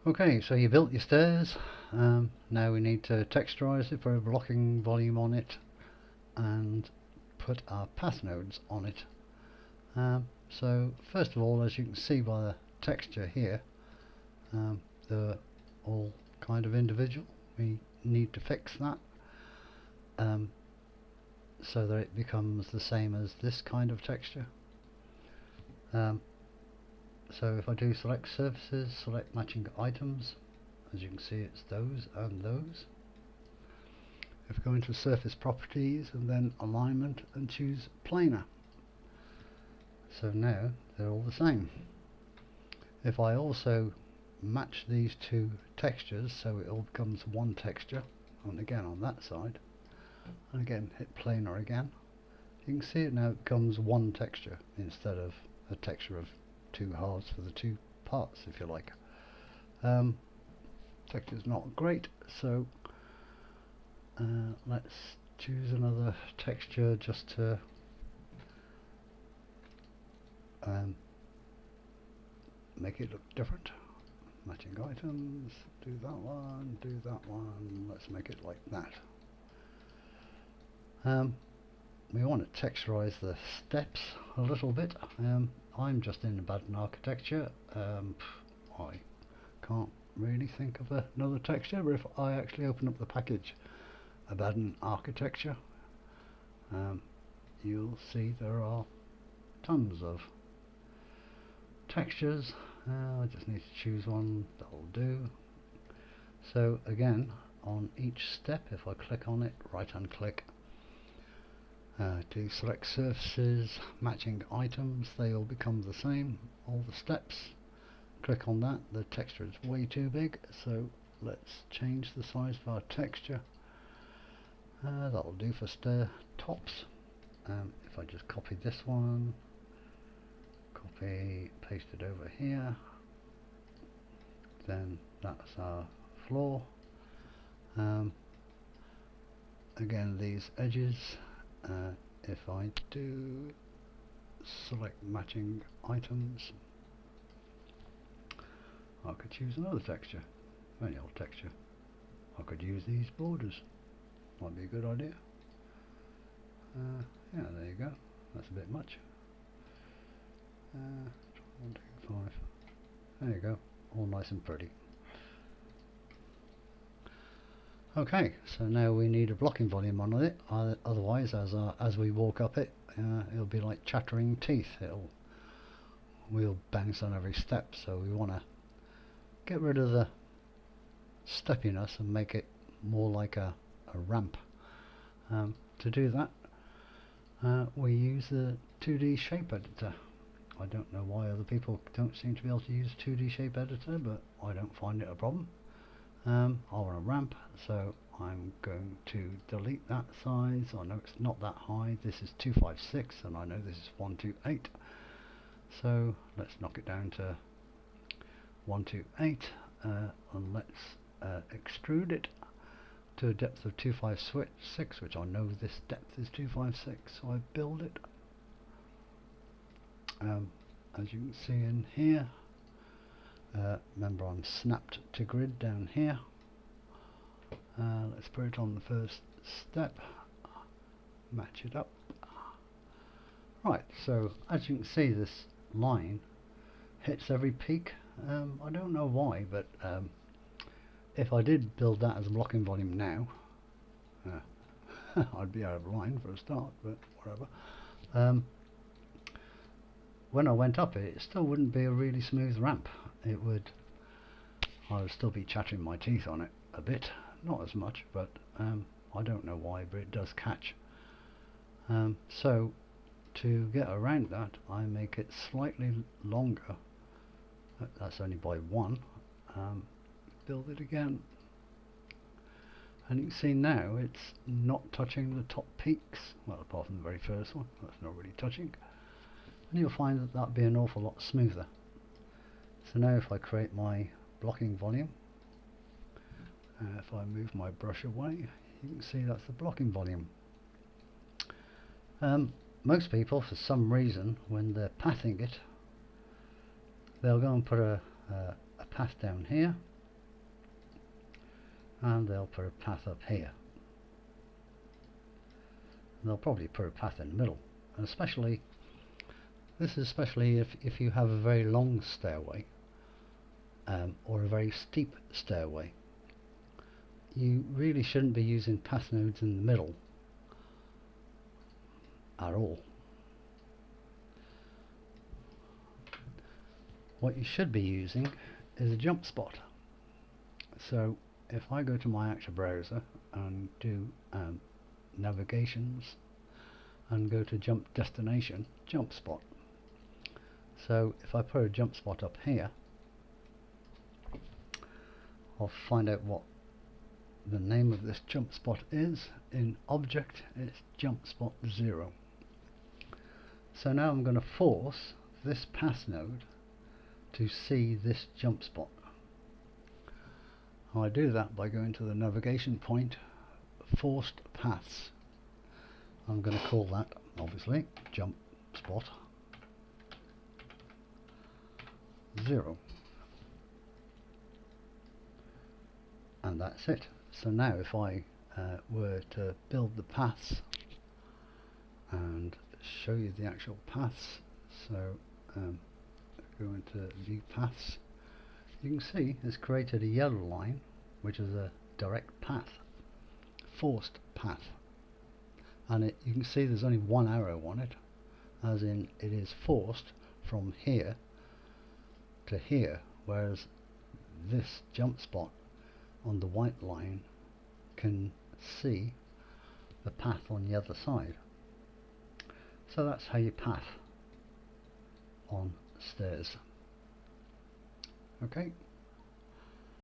Okay, so you built your stairs. Now we need to texturize it, put a blocking volume on it, and put our path nodes on it. So first of all, as you can see by the texture here, they're all kind of individual. We need to fix that so that it becomes the same as this kind of texture. So if I do select surfaces, select matching items, as you can see it's those and those. If I go into surface properties and then alignment and choose planar. So now they're all the same. If I also match these two textures so it all becomes one texture, and again on that side, and again hit planar again, you can see it now becomes one texture instead of a texture of two halves for the two parts, if you like. Texture's not great, so let's choose another texture just to make it look different. Matching items, do that one, let's make it like that. We want to texturize the steps a little bit. I'm just in Abaddon architecture. I can't really think of another texture, but if I actually open up the package Abaddon architecture, you'll see there are tons of textures. I just need to choose one that'll do. So again, on each step, if I click on it, right hand click, to select surfaces, matching items, they all become the same, all the steps. Click on that, the texture is way too big, so let's change the size of our texture. That'll do for stair tops. If I just copy this one, copy, paste it over here, then that's our floor. Again, these edges, if I do select matching items, I could choose another texture, any old texture. I could use these borders, might be a good idea. Yeah, there you go, that's a bit much. 1, 2, 5. There you go, all nice and pretty. Okay, so now we need a blocking volume on it, otherwise as we walk up it, it'll be like chattering teeth. We'll bounce on every step, so we want to get rid of the steppiness and make it more like a ramp. To do that, we use the 2D shape editor. I don't know why other people don't seem to be able to use 2D shape editor, but I don't find it a problem. I want a ramp, so I'm going to delete that size. I know it's not that high. This is 256 and I know this is 128, so let's knock it down to 128 and let's extrude it to a depth of 256, which I know this depth is 256, so I build it. As you can see in here, remember I'm snapped to grid down here. Let's put it on the first step, match it up. Right, so as you can see, this line hits every peak. I don't know why, but if I did build that as a blocking volume now, I'd be out of line for a start, but whatever. When I went up it still wouldn't be a really smooth ramp. I would still be chattering my teeth on it a bit, not as much, but I don't know why, but it does catch. So to get around that, I make it slightly longer. That's only by 1. Build it again, and you can see now it's not touching the top peaks, well, apart from the very first one, that's not really touching, and you'll find that that'll be an awful lot smoother. So now if I create my blocking volume, if I move my brush away, you can see that's the blocking volume. Most people, for some reason, when they're pathing it, they'll go and put a path down here, and they'll put a path up here. And they'll probably put a path in the middle, and this is especially if you have a very long stairway or a very steep stairway. You really shouldn't be using path nodes in the middle at all. What you should be using is a jump spot. So if I go to my actual browser and do navigations and go to jump destination, jump spot. So if I put a jump spot up here, I'll find out what the name of this jump spot is. In object, it's jump spot 0. So now I'm going to force this path node to see this jump spot. I do that by going to the navigation point, forced paths. I'm going to call that, obviously, jump spot 0. And that's it. So now if I were to build the paths and show you the actual paths, so go into view paths, you can see it's created a yellow line which is a direct path, forced path, and you can see there's only one arrow on it, as in it is forced from here to here, whereas this jump spot on the white line can see the path on the other side. So that's how you path on stairs. Okay.